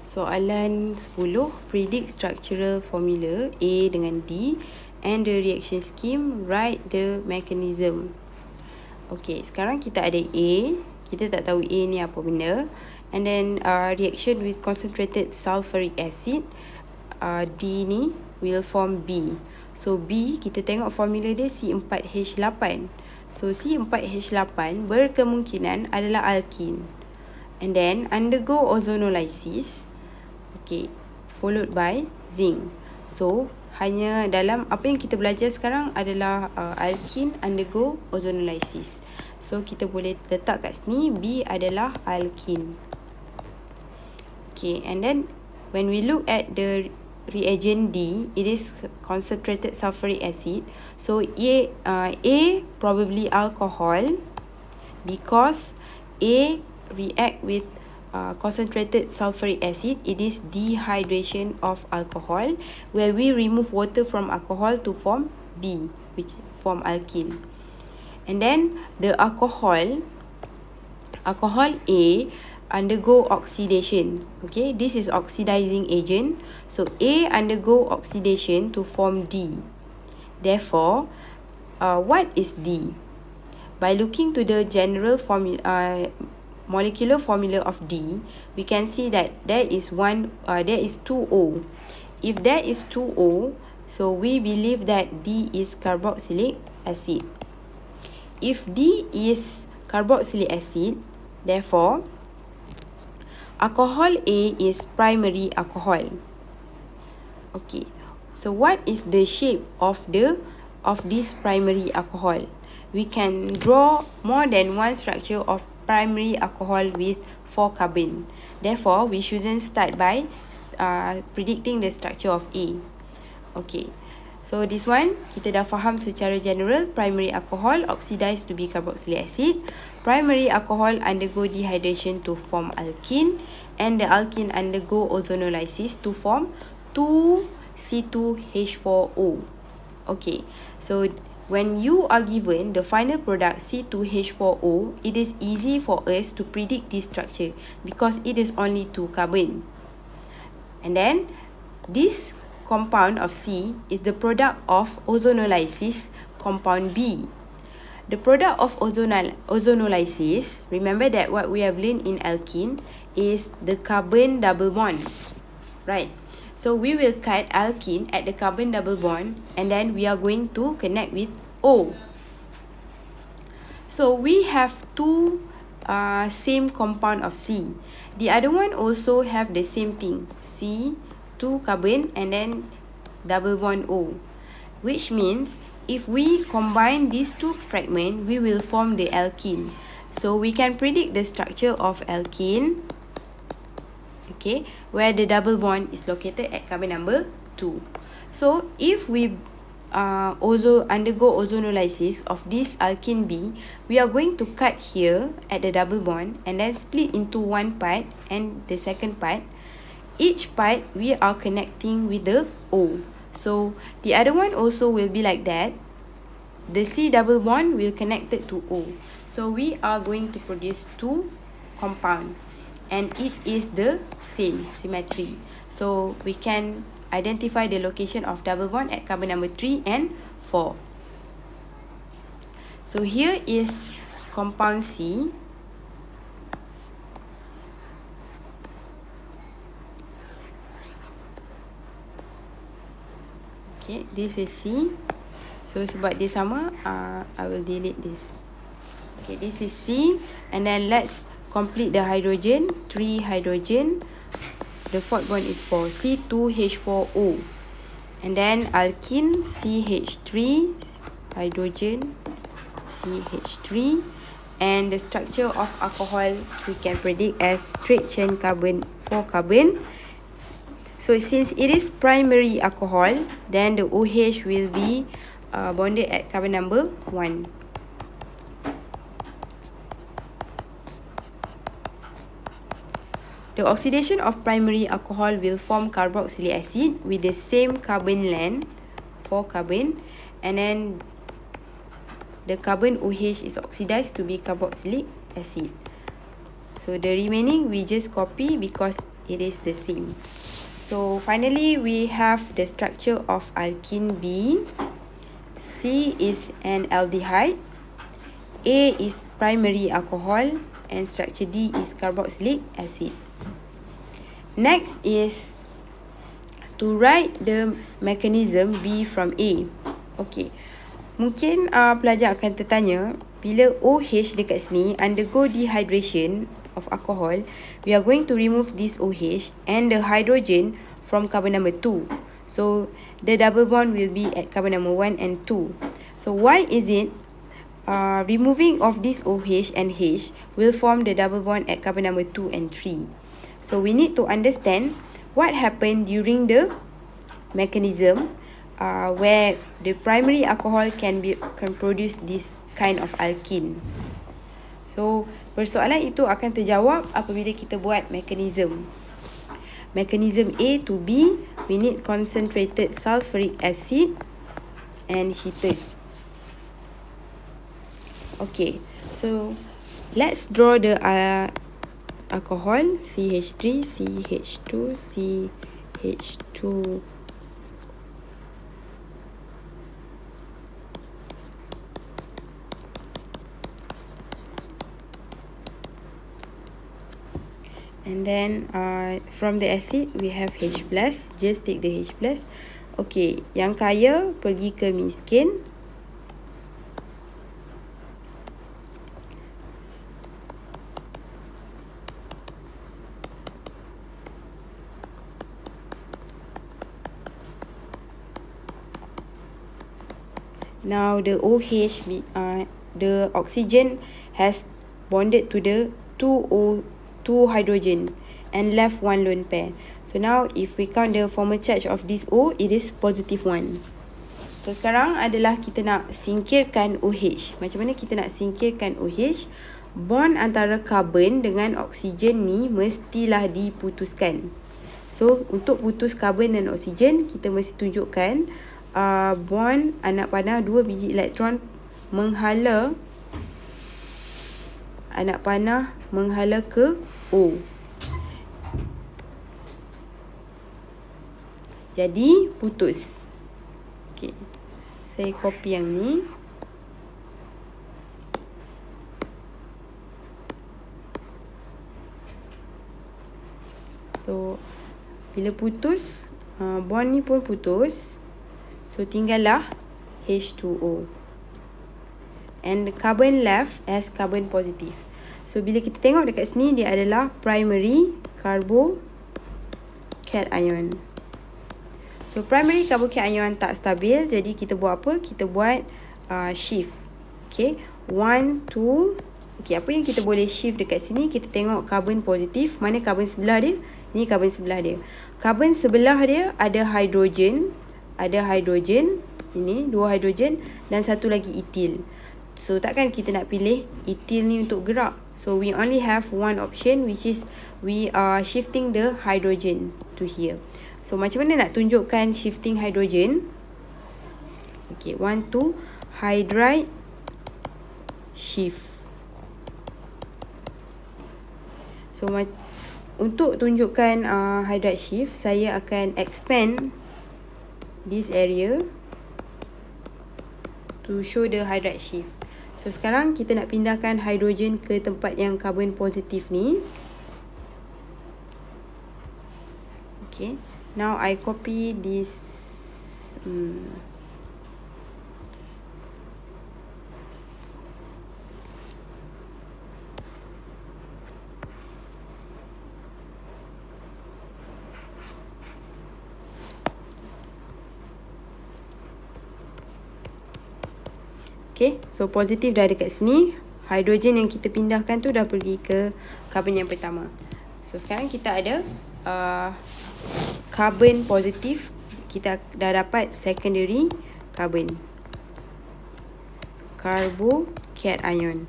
Soalan 10, predict structural formula A dengan D and the reaction scheme, write the mechanism. Okay, sekarang kita ada A, kita tak tahu A ni apa benda. And then reaction with concentrated sulfuric acid, D ni will form B. So B, kita tengok formula dia C4H8. So C4H8 berkemungkinan adalah alkin. And then undergo ozonolysis, okay, followed by zinc. So hanya dalam apa yang kita belajar sekarang adalah alkin undergo ozonolysis. So kita boleh letak kat sini B adalah alkin. Okay, and then when we look at the reagent D, it is concentrated sulfuric acid. So A probably alcohol, because A react with concentrated sulfuric acid. It is dehydration of alcohol, where we remove water from alcohol to form B, which form alkene. And then the alcohol A undergo oxidation. Okay, this is oxidizing agent. So A undergo oxidation to form D. Therefore, what is D? By looking to the general formula, molecular formula of D, we can see that there is 2O. If there is 2O, so we believe that D is carboxylic acid. If D is carboxylic acid, therefore alcohol A is primary alcohol. Okay, so what is the shape of this primary alcohol? We can draw more than one structure of primary alcohol with 4 carbon. Therefore, we shouldn't start by predicting the structure of A. Okay, so this one kita dah faham secara general. Primary alcohol oxidized to be carboxylic acid. Primary alcohol undergo dehydration to form alkene, and the alkene undergo ozonolysis to form 2C2H4O. Okay, so when you are given the final product C2H4O, it is easy for us to predict this structure because it is only 2 carbon. And then this compound of C is the product of ozonolysis compound B. The product of ozonolysis, remember that what we have learned in alkene is the carbon double bond, right? So we will cut alkene at the carbon double bond, and then we are going to connect with O. So we have 2 same compound of C. The other one also have the same thing, C, 2 carbon, and then double bond O, which means if we combine these 2 fragments, we will form the alkene. So we can predict the structure of alkene, okay, where the double bond is located at carbon number 2. So if we undergo ozonolysis of this alkene B, we are going to cut here at the double bond and then split into one part and the second part. Each part we are connecting with the O. So the other one also will be like that. The C double bond will connect it to O. So we are going to produce 2 compound, and it is the same symmetry. So we can identify the location of double bond at carbon number 3 and 4. So here is compound C. Okay, this is C. So sebab dia sama, I will delete this. Okay, this is C, and then let's complete the hydrogen. 3 hydrogen. The fourth bond is for C2H4O, and then alkene CH3, hydrogen CH3, and the structure of alcohol we can predict as straight chain carbon 4 carbon. So since it is primary alcohol, then the OH will be bonded at carbon number 1. The oxidation of primary alcohol will form carboxylic acid with the same carbon length, 4 carbon, and then the carbon OH is oxidized to be carboxylic acid. So the remaining we just copy because it is the same. So finally, we have the structure of alkene B. C is an aldehyde. A is primary alcohol. And structure D is carboxylic acid. Next is to write the mechanism B from A. Okay. Mungkin pelajar akan tertanya, bila OH dekat sini undergo dehydration of alcohol, we are going to remove this OH and the hydrogen from carbon number 2. So the double bond will be at carbon number 1 and 2. So why is it removing of this OH and H will form the double bond at carbon number 2 and 3. So we need to understand what happened during the mechanism where the primary alcohol can produce this kind of alkene. So persoalan itu akan terjawab apabila kita buat mechanism. Mechanism A to B, we need concentrated sulfuric acid and heated. Okay, so let's draw the alcohol CH3, CH2, CH2. And then from the acid we have H+, just take the H+. Okay, yang kaya pergi ke miskin. Now the OH, the oxygen has bonded to the two hydrogen and left one lone pair. So now if we count the formal charge of this O, it is positive 1. So sekarang adalah kita nak singkirkan OH. Macam mana kita nak singkirkan OH? Bond antara karbon dengan oksigen ni mestilah diputuskan. So untuk putus karbon dan oksigen, kita mesti tunjukkan bond anak panah 2 biji elektron menghala anak panah menghala ke O. Jadi putus. Okey. Saya copy yang ni. So bila putus, bond ni pun putus. So tinggallah H2O. And the carbon left as carbon positive. So bila kita tengok dekat sini, dia adalah primary carbocation. So primary carbocation tak stabil, jadi kita buat apa? Kita buat shift. Okay, 1, 2. Okay, apa yang kita boleh shift dekat sini? Kita tengok carbon positif. Mana carbon sebelah dia? Ini carbon sebelah dia. Carbon sebelah dia ada hydrogen. Ada hydrogen. Ini 2 hydrogen. Dan satu lagi etil. So takkan kita nak pilih etil ni untuk gerak. So we only have one option, which is we are shifting the hydrogen to here. So macam mana nak tunjukkan shifting hydrogen? Okay, 1, 2, hydride shift. So untuk tunjukkan hydride shift, saya akan expand this area to show the hydride shift. So sekarang kita nak pindahkan hydrogen ke tempat yang carbon positif ni. Okay, now I copy this. Okay, so positif dah dekat sini. Hydrogen yang kita pindahkan tu dah pergi ke carbon yang pertama. So sekarang kita ada carbon positif. Kita dah dapat secondary carbon. Carbocation.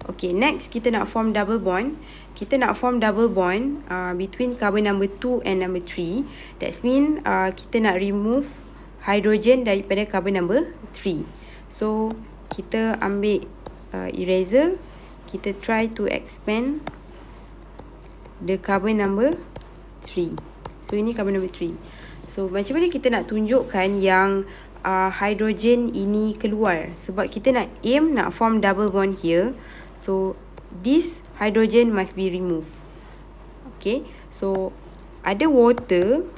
Okay, next kita nak form double bond. Kita nak form double bond between carbon number 2 and number 3. That means kita nak remove hydrogen daripada carbon number 3. So kita ambil eraser, kita try to expand the carbon number 3. So ini carbon number 3. So macam mana kita nak tunjukkan yang hydrogen ini keluar? Sebab kita nak aim nak form double bond here. So this hydrogen must be removed. Okay, so ada water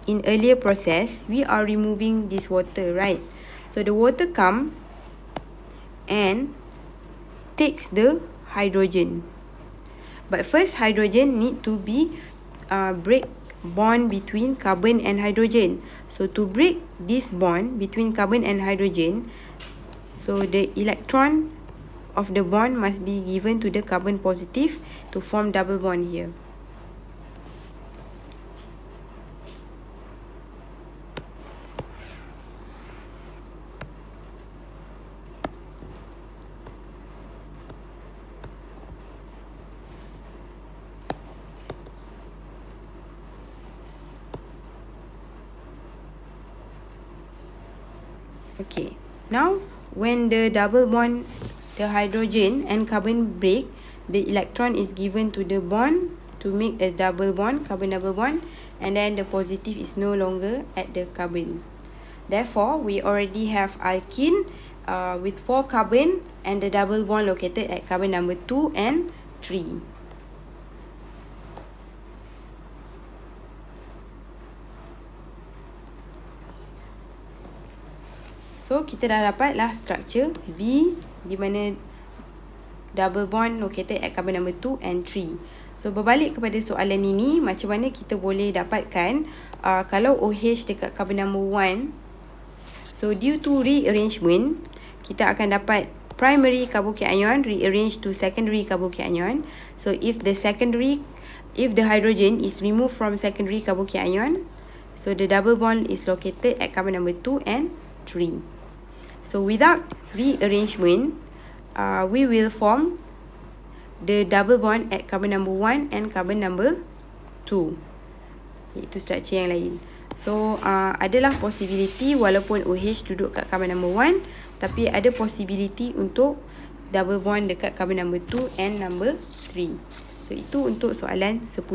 in earlier process, we are removing this water, right? So the water come and takes the hydrogen. But first hydrogen need to be break bond between carbon and hydrogen. So to break this bond between carbon and hydrogen, so the electron of the bond must be given to the carbon positive to form double bond here. Okay, now when the double bond, the hydrogen and carbon break, the electron is given to the bond to make a double bond, carbon double bond, and then the positive is no longer at the carbon. Therefore, we already have alkene with 4 carbon and the double bond located at carbon number 2 and 3. So, kita dah dapatlah structure V di mana double bond located at carbon number 2 and 3. So, berbalik kepada soalan ini, macam mana kita boleh dapatkan kalau OH dekat carbon number 1. So, due to rearrangement, kita akan dapat primary carbocation rearrange to secondary carbocation. So, if the hydrogen is removed from secondary carbocation, so the double bond is located at carbon number 2 and 3. So without rearrangement, we will form the double bond at carbon number 1 and carbon number 2. Iaitu structure yang lain. So adalah possibility walaupun OH duduk kat carbon number 1, tapi ada possibility untuk double bond dekat carbon number 2 and number 3. So itu untuk soalan 10.